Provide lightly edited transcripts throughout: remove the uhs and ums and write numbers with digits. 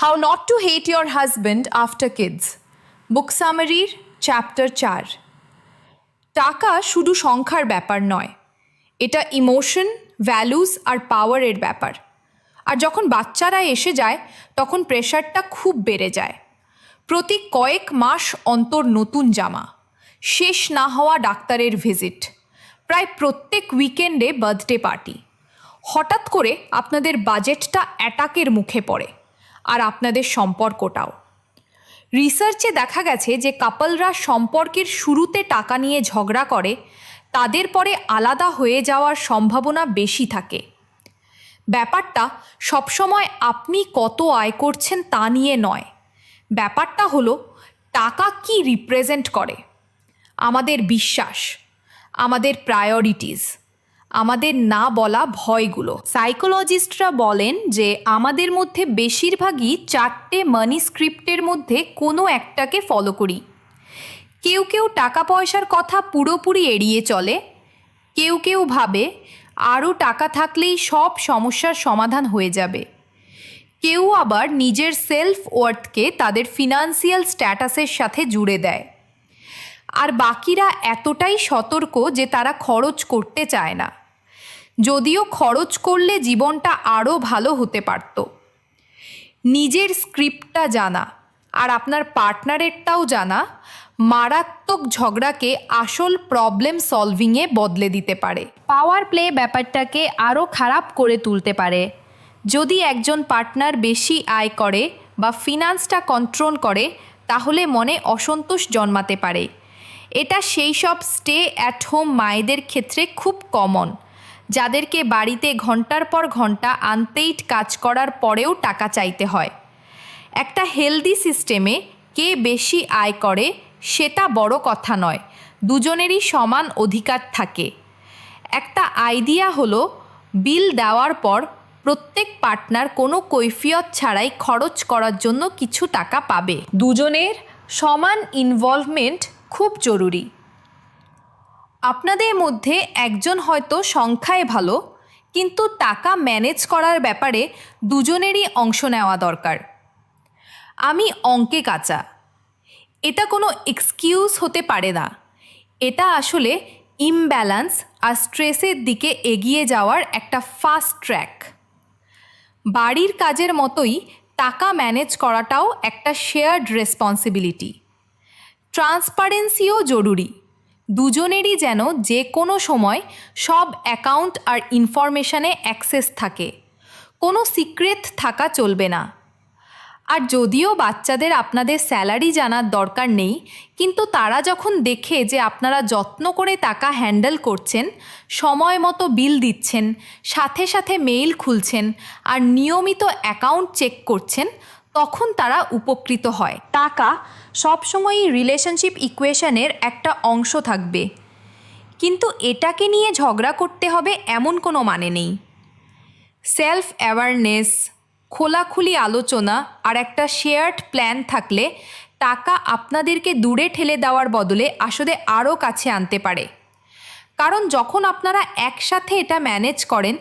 How not to hate your husband after kids. Book summary, chapter 4. টাকা শুধু সংখ্যার ব্যাপার নয়, এটা ইমোশন, ভ্যালুস আর পাওয়ারের ব্যাপার। আর যখন বাচ্চারা এসে যায় তখন প্রেশারটা খুব বেড়ে যায়। প্রতি কয়েক মাস অন্তর নতুন জামা, শেষ না হওয়া ডাক্তারের ভিজিট, প্রায় প্রত্যেক উইকেন্ডে বার্থডে পার্টি। হঠাৎ করে আপনাদের বাজেটটা অ্যাটাকের মুখে পড়ে, আর আপনাদের সম্পর্কটাও। রিসার্চে দেখা গেছে যে কাপলরা সম্পর্কের শুরুতে টাকা নিয়ে ঝগড়া করে, তাদের পরে আলাদা হয়ে যাওয়ার সম্ভাবনা বেশি থাকে। ব্যাপারটা সবসময় আপনি কত আয় করছেন তা নিয়ে নয়, ব্যাপারটা হলো টাকা কি রিপ্রেজেন্ট করে। আমাদের বিশ্বাস, আমাদের প্রায়োরিটিস, আমাদের না বলা ভয়গুলো। সাইকোলজিস্টরা বলেন যে আমাদের মধ্যে বেশিরভাগই 4টে মানি স্ক্রিপ্টের মধ্যে কোনো একটাকে ফলো করি। কেউ কেউ টাকা পয়সার কথা পুরোপুরি এড়িয়ে চলে, কেউ কেউ ভাবে আরও টাকা থাকলেই সব সমস্যার সমাধান হয়ে যাবে, কেউ আবার নিজের সেলফ ওয়ার্থকে তাদের ফিনান্সিয়াল স্ট্যাটাসের সাথে জুড়ে দেয়। আর বাকিরা এতটাই সতর্ক যে তারা খরচ করতে চায় না, যদিও খরচ করলে জীবনটা আরও ভালো হতে পারত। নিজের স্ক্রিপ্টটা জানা আর আপনার পার্টনারেরটাও জানা মারাত্মক ঝগড়াকে আসল প্রবলেম সলভিংয়ে বদলে দিতে পারে। পাওয়ার প্লে ব্যাপারটাকে আরও খারাপ করে তুলতে পারে। যদি একজন পার্টনার বেশি আয় করে বা ফিনান্সটা কন্ট্রোল করে, তাহলে মনে অসন্তোষ জন্মাতে পারে। এটা সেই সব স্টে অ্যাট হোম মায়েদের ক্ষেত্রে খুব কমন, যাদেরকে বাড়িতে ঘন্টার পর ঘন্টা আনপেইড কাজ করার পরেও টাকা চাইতে হয়। একটা হেলদি সিস্টেমে কে বেশি আয় করে সেটা বড় কথা নয়, দুজনেরই সমান অধিকার থাকে। একটা আইডিয়া হলো বিল দেওয়ার পর প্রত্যেক পার্টনার কোনো কৈফিয়ত ছাড়াই খরচ করার জন্য কিছু টাকা পাবে। দুজনের সমান ইনভলভমেন্ট খুব জরুরি। আপনাদের মধ্যে একজন হয়তো সংখ্যায় ভালো, কিন্তু টাকা ম্যানেজ করার ব্যাপারে দুজনেরই অংশ নেওয়া দরকার। আমি অঙ্কে কাঁচা, এটা কোনো এক্সকিউজ হতে পারে না। এটা আসলে ইমব্যালেন্স আর স্ট্রেসের দিকে এগিয়ে যাওয়ার একটা ফাস্ট ট্র্যাক। বাড়ির কাজের মতোই টাকা ম্যানেজ করাটাও একটা শেয়ার্ড রেসপন্সিবিলিটি। ট্রান্সপারেন্সিও জরুরি, দুজনেরই যেন যে কোনো সময় সব অ্যাকাউন্ট আর ইনফরমেশানে অ্যাক্সেস থাকে, কোনো সিক্রেট থাকা চলবে না। আর যদিও বাচ্চাদের আপনাদের স্যালারি জানার দরকার নেই, কিন্তু তারা যখন দেখে যে আপনারা যত্ন করে টাকা হ্যান্ডেল করছেন, সময় মতো বিল দিচ্ছেন, সাথে সাথে মেইল খুলছেন আর নিয়মিত অ্যাকাউন্ট চেক করছেন, তখন তারা উপকৃত হয়। টাকা সবসময়ই রিলেশনশিপ ইকুয়েশনের একটা অংশ থাকবে, কিন্তু এটাকে নিয়ে ঝগড়া করতে হবে এমন কোনো মানে নেই। সেলফ অ্যাওয়ারনেস, খোলাখুলি আলোচনা আর একটা শেয়ার্ড প্ল্যান থাকলে টাকা আপনাদেরকে দূরে ঠেলে দেওয়ার বদলে আসলে আরও কাছে আনতে পারে। কারণ যখন আপনারা একসাথে এটা ম্যানেজ করেন,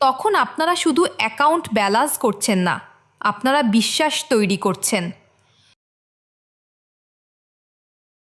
তখন আপনারা শুধু অ্যাকাউন্ট ব্যালেন্স করছেন না, আপনারা বিশ্বাস তৈরি করছেন।